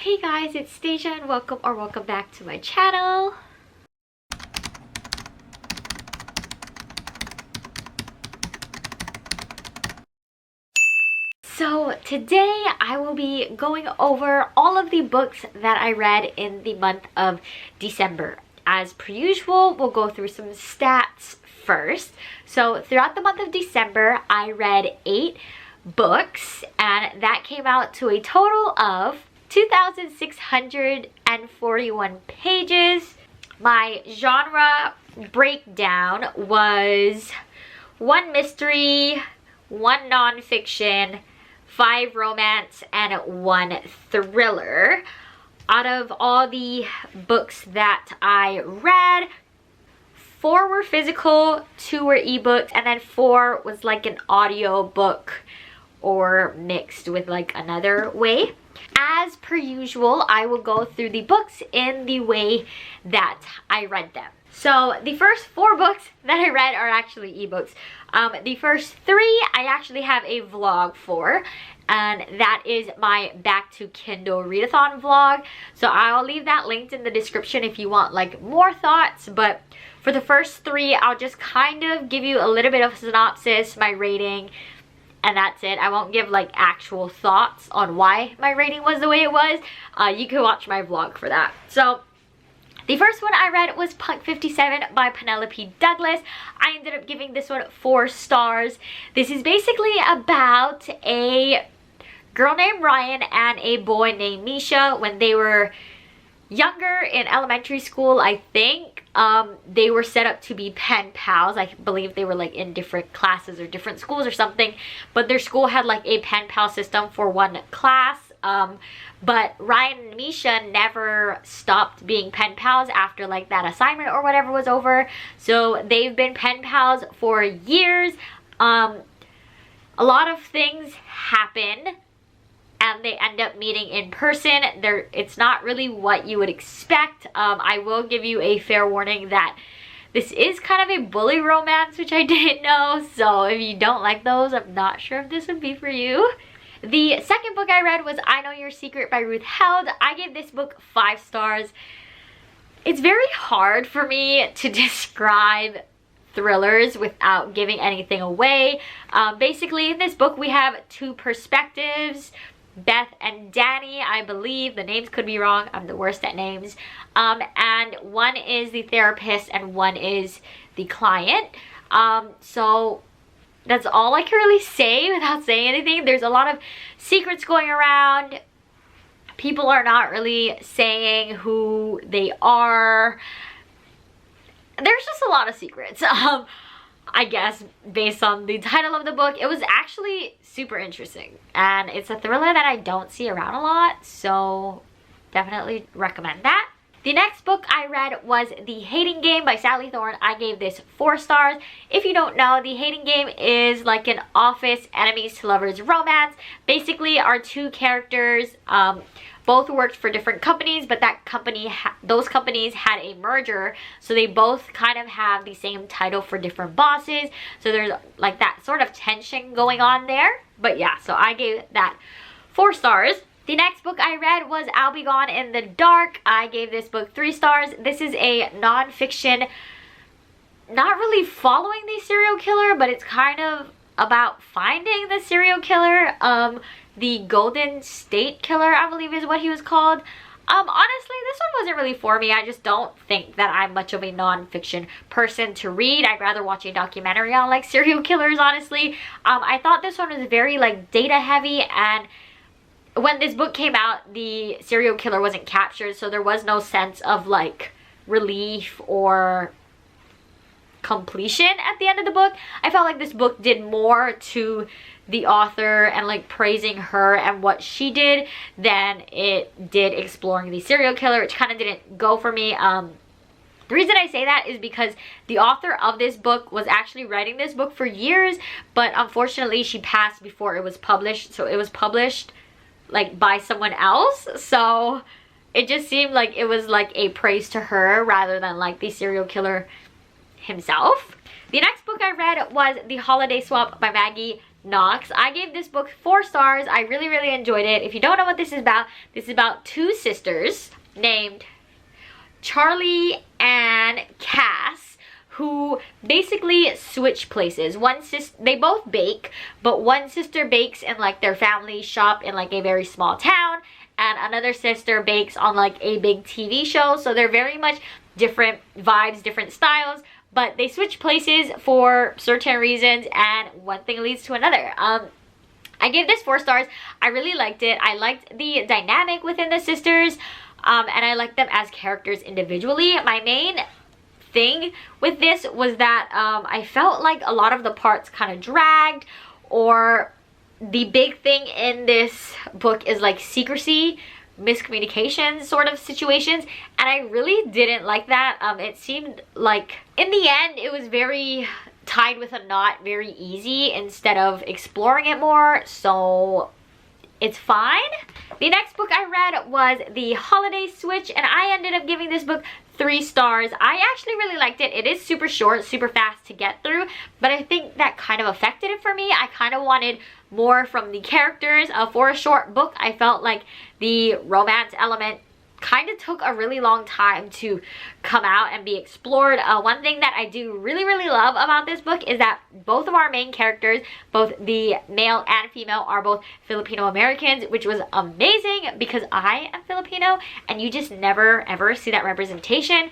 Hey guys, it's Stasia and welcome back to my channel. So today I will be going over all of the books that I read in the month of December. As per usual, we'll go through some stats first. So throughout the month of December, I read 8 books and that came out to a total of 2,641 pages. My genre breakdown was 1 mystery, 1 nonfiction, 5 romance, and 1 thriller. Out of all the books that I read, 4 were physical, 2 were ebooks, and then 4 was like an audio book or mixed with like another way. As per usual, I will go through the books in the way that I read them. So the first 4 books that I read are actually ebooks. The first 3 I actually have a vlog for, and that is my Back to Kindle readathon vlog. So I'll leave that linked in the description if you want like more thoughts. But for the first 3, I'll just kind of give you a little bit of a synopsis, my rating, and that's it. I won't give like actual thoughts on why my rating was the way it was. You can watch my vlog for that. So the first one I read was Punk 57 by Penelope Douglas. I ended up giving this one 4 stars. This is basically about a girl named Ryan and a boy named Misha when they were younger in elementary school, I think. They were set up to be pen pals. I believe they were like in different classes or different schools or something, but their school had like a pen pal system for 1 class. But Ryan and Misha never stopped being pen pals after like that assignment or whatever was over. So they've been pen pals for years. A lot of things happen and they end up meeting in person. It's not really what you would expect. I will give you a fair warning that this is kind of a bully romance, which I didn't know. So if you don't like those, I'm not sure if this would be for you. The second book I read was I Know Your Secret by Ruth. I gave this book 5 stars. It's very hard for me to describe thrillers without giving anything away. Basically, in this book, we have 2 perspectives. Beth and Danny, I believe. The names could be wrong. I'm the worst at names. And one is the therapist and one is the client. So that's all I can really say without saying anything. There's a lot of secrets going around. People are not really saying who they are. There's just a lot of secrets. I guess based on the title of the book, it was actually super interesting. And it's a thriller that I don't see around a lot. So definitely recommend that. The next book I read was The Hating Game by Thorne. I gave this 4 stars. If you don't know, The Hating Game is like an office enemies to lovers romance. Basically, our 2 characters both worked for different companies, but those companies had a merger, so they both kind of have the same title for different bosses. So there's like that sort of tension going on there. But yeah, so I gave that 4 stars. The next book I read was I'll Be Gone in the Dark. I gave this book 3 stars. This is a nonfiction, not really following the serial killer, but it's kind of about finding the serial killer. The Golden State Killer, I believe is what he was called. Honestly, this one wasn't really for me. I just don't think that I'm much of a nonfiction person to read. I'd rather watch a documentary on like serial killers, honestly. I thought this one was very like data heavy, and when this book came out, the serial killer wasn't captured, so there was no sense of like relief or completion at the end of the book. I felt like this book did more to the author and like praising her and what she did than it did exploring the serial killer, which kind of didn't go for me. The reason I say that is because the author of this book was actually writing this book for years, but unfortunately she passed before it was published. So it was published like by someone else, so it just seemed like it was like a praise to her rather than like the serial killer himself. The next book I read was The Holiday Swap by Maggie. Knox. I gave this book 4 stars. I really, really enjoyed it. If you don't know what this is about 2 sisters named Charlie and Cass, who basically switch places. They both bake, but one sister bakes in like their family shop in like a very small town, and another sister bakes on like a big TV show. So they're very much different vibes, different styles, but they switch places for certain reasons, and one thing leads to another. I gave this 4 stars. I really liked it. I liked the dynamic within the sisters, and I liked them as characters individually. My main thing with this was that I felt like a lot of the parts kind of dragged, or the big thing in this book is like secrecy, miscommunication sort of situations, and I really didn't like that. It seemed like in the end it was very tied with a knot, very easy, instead of exploring it more, so it's fine. The next book I read was The Holiday Switch, and I ended up giving this book 3 stars. I actually really liked it. It is super short, super fast to get through, but I think that kind of affected it for me. I kind of wanted more from the characters. For a short book, I felt like the romance element kind of took a really long time to come out and be explored. One thing that I do really, really love about this book is that both of our main characters, both the male and female, are both Filipino Americans, which was amazing because I am Filipino and you just never ever see that representation.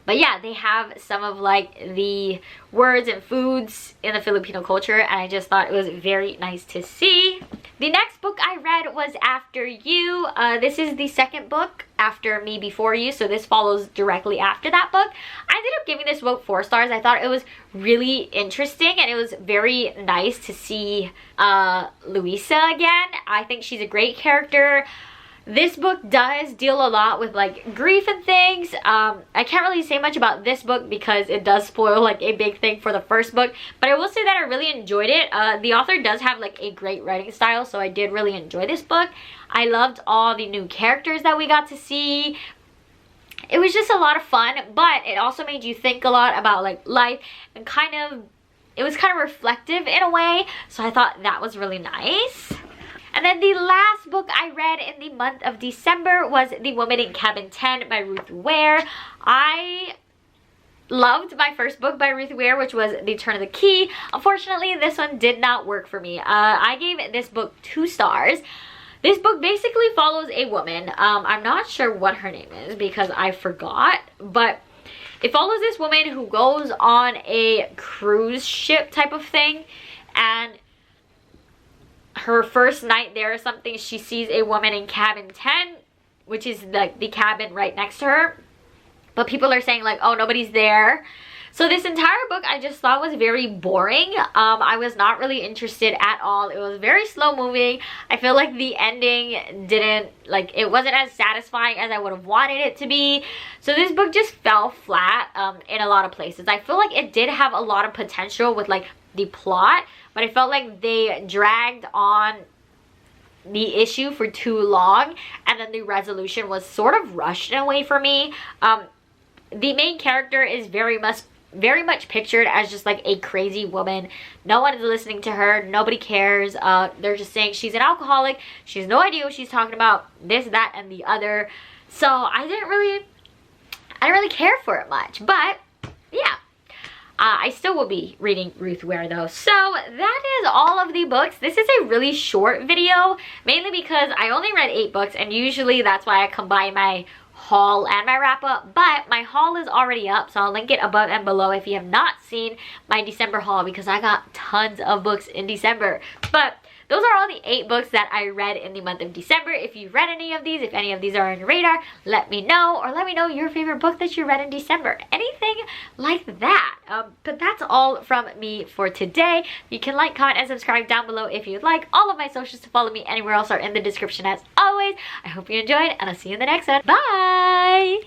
But yeah, they have some of like the words and foods in the Filipino culture, and I just thought it was very nice to see. The next book I read was After You. This is the second book after Me Before You, so this follows directly after that book. I ended up giving this book 4 stars. I thought it was really interesting, and it was very nice to see Luisa again. I think she's a great character. This book does deal a lot with like grief and things. I can't really say much about this book because it does spoil like a big thing for the first book, but I will say that I really enjoyed it. The author does have like a great writing style, so I did really enjoy this book. I loved all the new characters that we got to see. It was just a lot of fun, but it also made you think a lot about like life, and it was kind of reflective in a way, so I thought that was really nice. And then the last book I read in the month of December was The Woman in Cabin 10 by Ruth Ware. I loved my first book by Ruth Ware, which was The Turn of the Key. Unfortunately, this one did not work for me. I gave this book 2 stars. This book basically follows a woman. I'm not sure what her name is because I forgot, but it follows this woman who goes on a cruise ship type of thing, and her first night there or something, she sees a woman in cabin 10, which is like the cabin right next to her, but people are saying like, oh, nobody's there. So this entire book I just thought was very boring. I was not really interested at all. It was very slow moving. I feel like the ending it wasn't as satisfying as I would have wanted it to be. So this book just fell flat in a lot of places. I feel like it did have a lot of potential with like the plot, but I felt like they dragged on the issue for too long, and then the resolution was sort of rushed in a way for me. The main character is very much pictured as just like a crazy woman. No one is listening to her. Nobody cares. They're just saying she's an alcoholic. She has no idea what she's talking about. This, that, and the other. So I didn't really care for it much. But yeah. I still will be reading Ruth Ware though. So that is all of the books. This is a really short video, mainly because I only read 8 books, and usually that's why I combine my haul and my wrap up, but my haul is already up, so I'll link it above and below if you have not seen my December haul, because I got tons of books in December. But those are all the 8 books that I read in the month of December. If you've read any of these, if any of these are on your radar, let me know, or let me know your favorite book that you read in December. Anything like that. But that's all from me for today. You can like, comment, and subscribe down below if you'd like. All of my socials to follow me anywhere else are in the description as always. I hope you enjoyed, and I'll see you in the next one. Bye!